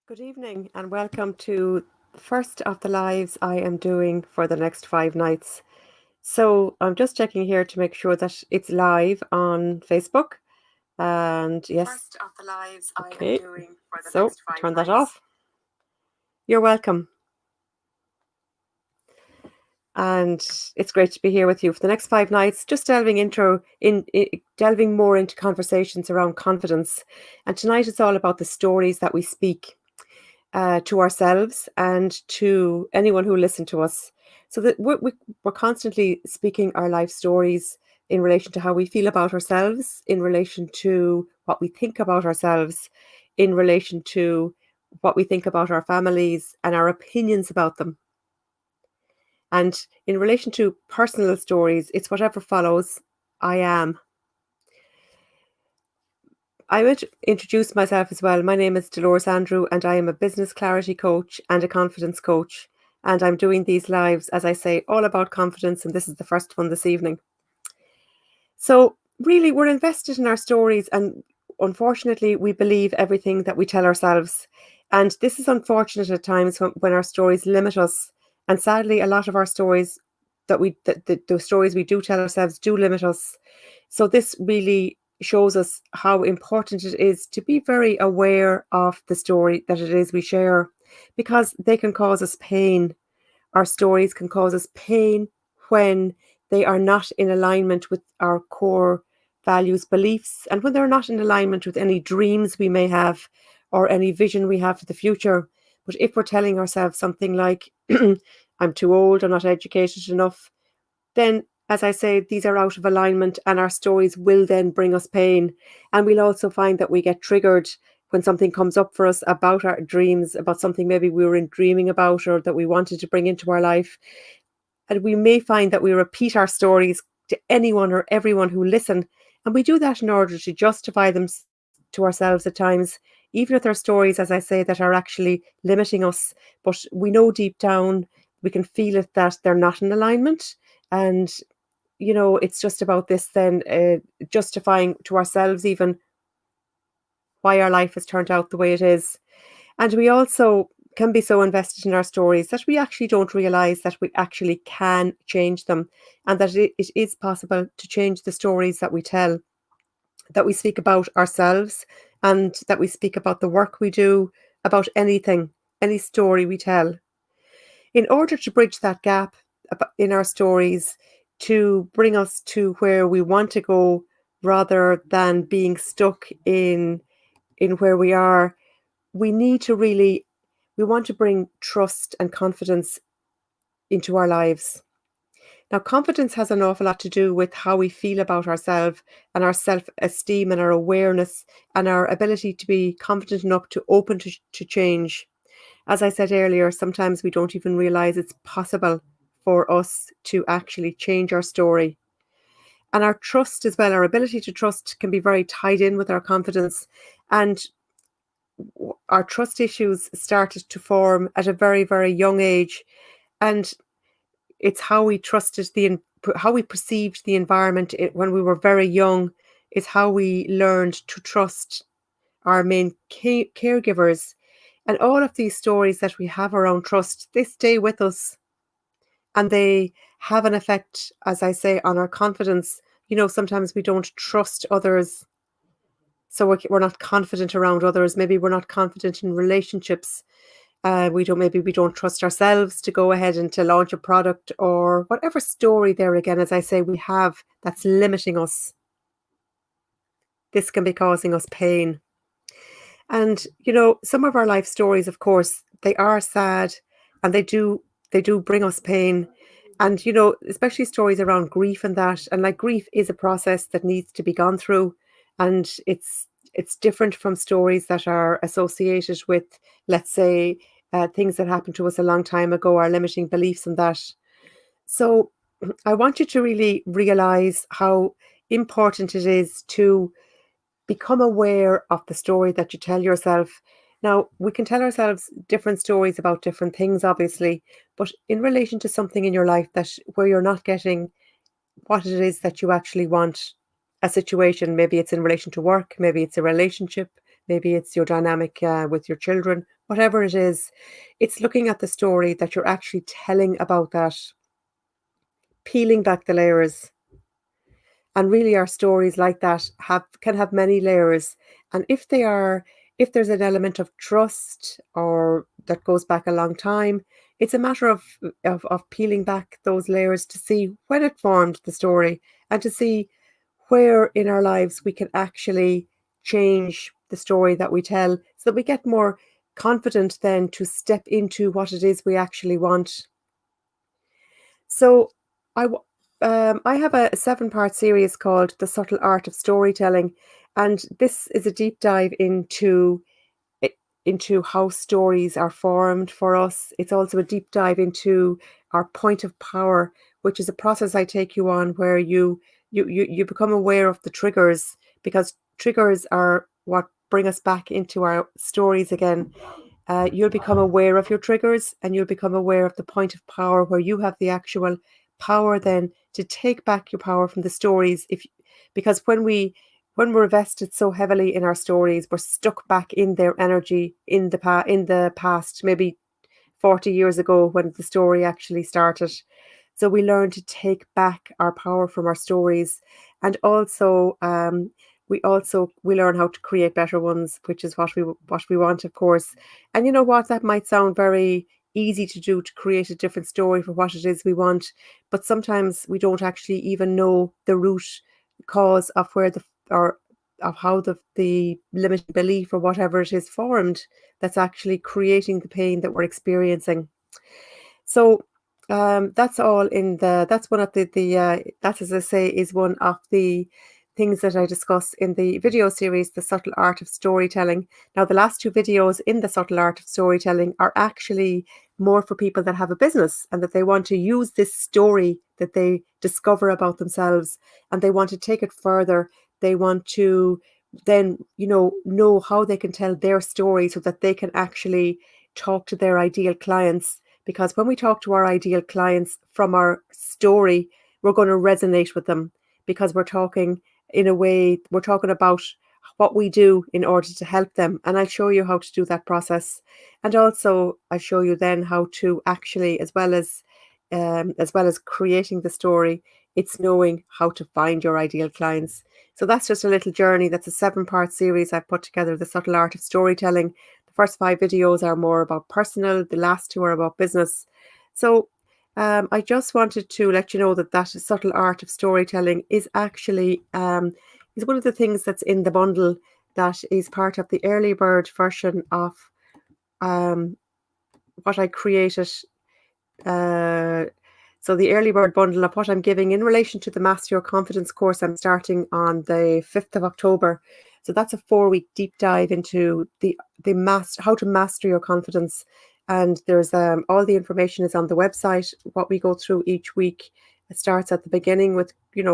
Good evening and welcome to the first of the lives I am doing for the next 5 nights. So I'm just checking here to make sure that it's live on Facebook. And yes, First of the lives I am okay. doing for the So next 5 turn that nights. off. You're welcome. And it's great to be here with you for the next 5 nights, just delving more into conversations around confidence. And tonight it's all about the stories that we speak to ourselves and to anyone who listened to us. So that we're constantly speaking our life stories in relation to how we feel about ourselves, in relation to what we think about ourselves, in relation to what we think about our families and our opinions about them. And in relation to personal stories, it's whatever follows. I am. I would introduce myself as well. My name is Dolores Andrew, and I am a business clarity coach and a confidence coach. And I'm doing these lives, as I say, all about confidence. And this is the first one this evening. So, really, we're invested in our stories. And unfortunately, we believe everything that we tell ourselves. And this is unfortunate at times when our stories limit us. And sadly, a lot of our stories the stories we do tell ourselves do limit us. So, this really shows us how important it is to be very aware of the story that it is we share, because they can cause us pain. Our stories can cause us pain when they are not in alignment with our core values, beliefs, and when they're not in alignment with any dreams we may have or any vision we have for the future. But if we're telling ourselves something like, I'm too old, I'm not educated enough, then, as I say, these are out of alignment and our stories will then bring us pain. And we'll also find that we get triggered when something comes up for us about our dreams, about something maybe we were dreaming about or that we wanted to bring into our life. And we may find that we repeat our stories to anyone or everyone who listen. And we do that in order to justify them to ourselves at times, even if they're stories, as I say, that are actually limiting us. But we know deep down, we can feel it, that they're not in alignment. And, it's just about this then justifying to ourselves even why our life has turned out the way it is. And we also can be so invested in our stories that we actually don't realize that we actually can change them, and that it is possible to change the stories that we tell, that we speak about ourselves, and that we speak about the work we do, about anything, any story we tell. In order to bridge that gap in our stories, to bring us to where we want to go rather than being stuck in where we are, we need to really we want to bring trust and confidence into our lives. Now, confidence has an awful lot to do with how we feel about ourselves and our self-esteem and our awareness and our ability to be confident enough to open to change. As I said earlier, sometimes we don't even realize it's possible for us to actually change our story. And our trust as well, our ability to trust, can be very tied in with our confidence. And our trust issues started to form at a very, very young age. And it's how we how we perceived the environment when we were very young, is how we learned to trust our main caregivers. And all of these stories that we have around trust, they stay with us, and they have an effect, as I say, on our confidence. Sometimes we don't trust others, so we're not confident around others. Maybe we're not confident in relationships. Maybe we don't trust ourselves to go ahead and to launch a product, or whatever story there again, as I say, we have that's limiting us. This can be causing us pain. And some of our life stories, of course, they are sad, and they do bring us pain. And especially stories around grief and that. And like, grief is a process that needs to be gone through, and it's different from stories that are associated with, let's say, things that happened to us a long time ago, our limiting beliefs and that. So I want you to really realize how important it is to become aware of the story that you tell yourself. Now, we can tell ourselves different stories about different things, obviously, but in relation to something in your life that where you're not getting what it is that you actually want, a situation, maybe it's in relation to work, maybe it's a relationship, maybe it's your dynamic with your children, whatever it is, it's looking at the story that you're actually telling about that, peeling back the layers. And really our stories like that can have many layers. And if there's an element of trust or that goes back a long time, it's a matter of peeling back those layers to see when it formed the story, and to see where in our lives we can actually change the story that we tell, so that we get more confident then to step into what it is we actually want. So I have a 7-part series called The Subtle Art of Storytelling, and this is a deep dive into how stories are formed for us. It's also a deep dive into our point of power, which is a process I take you on where you become aware of the triggers, because triggers are what bring us back into our stories again. You'll become aware of your triggers, and you'll become aware of the point of power where you have the actual power then to take back your power from the stories. Because when we're vested so heavily in our stories, we're stuck back in their energy in the past, maybe 40 years ago when the story actually started. So we learn to take back our power from our stories, and also we learn how to create better ones, which is what we want, of course. And you know what? That might sound very easy to do, to create a different story for what it is we want, but sometimes we don't actually even know the root cause of where or of how the limiting belief or whatever it is formed that's actually creating the pain that we're experiencing. So that's all in that's one of that, as I say, is one of the things that I discuss in the video series, The Subtle Art of Storytelling. Now, the last 2 videos in The Subtle Art of Storytelling are actually more for people that have a business and that they want to use this story that they discover about themselves, and they want to take it further. They want to then, know how they can tell their story so that they can actually talk to their ideal clients. Because when we talk to our ideal clients from our story, we're going to resonate with them, because we're talking about what we do in order to help them. And I'll show you how to do that process. And also I'll show you then how to actually, as well as creating the story, it's knowing how to find your ideal clients. So that's just a little journey. That's a 7-part series I've put together, The Subtle Art of Storytelling. The first 5 videos are more about personal. The last 2 are about business. So I just wanted to let you know that subtle art of storytelling is actually is one of the things that's in the bundle that is part of the early bird version of what I created. So the early bird bundle of what I'm giving in relation to the Master Your Confidence course I'm starting on the 5th of October. So that's a 4-week deep dive into how to master your confidence. And there's all the information is on the website. What we go through each week, it starts at the beginning with,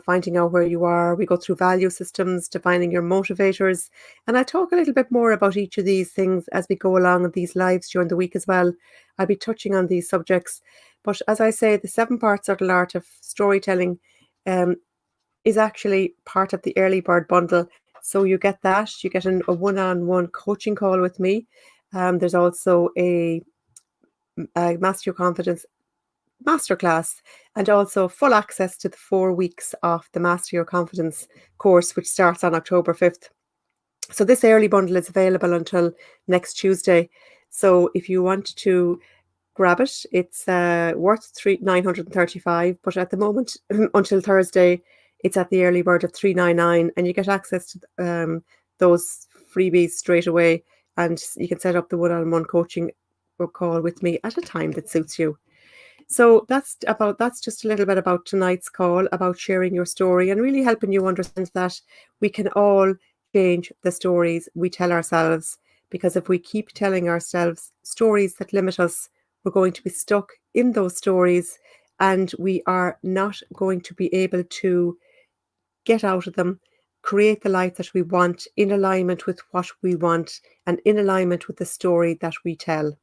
finding out where you are. We go through value systems, defining your motivators. And I talk a little bit more about each of these things as we go along in these lives during the week as well. I'll be touching on these subjects. But as I say, the 7-part subtle art of storytelling is actually part of the early bird bundle. So you get that. You get a one-on-one coaching call with me. There's also a Master Your Confidence masterclass, and also full access to the 4 weeks of the Master Your Confidence course, which starts on October 5th. So this early bundle is available until next Tuesday. So if you want to grab it, it's worth $935, but at the moment until Thursday, it's at the early bird of $399, and you get access to those freebies straight away, and you can set up the one-on-one coaching call with me at a time that suits you. So that's just a little bit about tonight's call, about sharing your story and really helping you understand that we can all change the stories we tell ourselves. Because if we keep telling ourselves stories that limit us, we're going to be stuck in those stories, and we are not going to be able to get out of them, create the life that we want in alignment with what we want and in alignment with the story that we tell.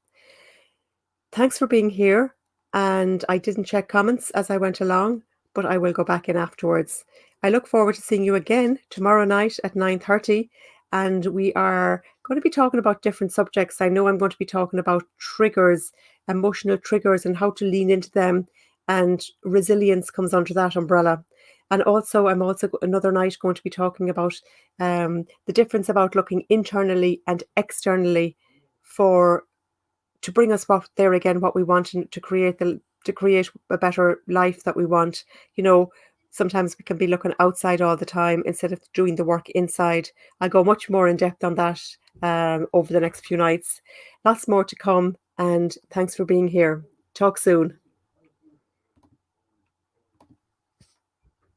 Thanks for being here. And I didn't check comments as I went along, but I will go back in afterwards. I look forward to seeing you again tomorrow night at 9:30. and we are going to be talking about different subjects. I know I'm going to be talking about triggers, emotional triggers, and how to lean into them, and resilience comes under that umbrella. And also, I'm also another night going to be talking about the difference about looking internally and externally to bring us what we want, and to create a better life that we want. Sometimes we can be looking outside all the time instead of doing the work inside. I'll go much more in depth on that over the next few nights. Lots more to come, and thanks for being here. Talk soon.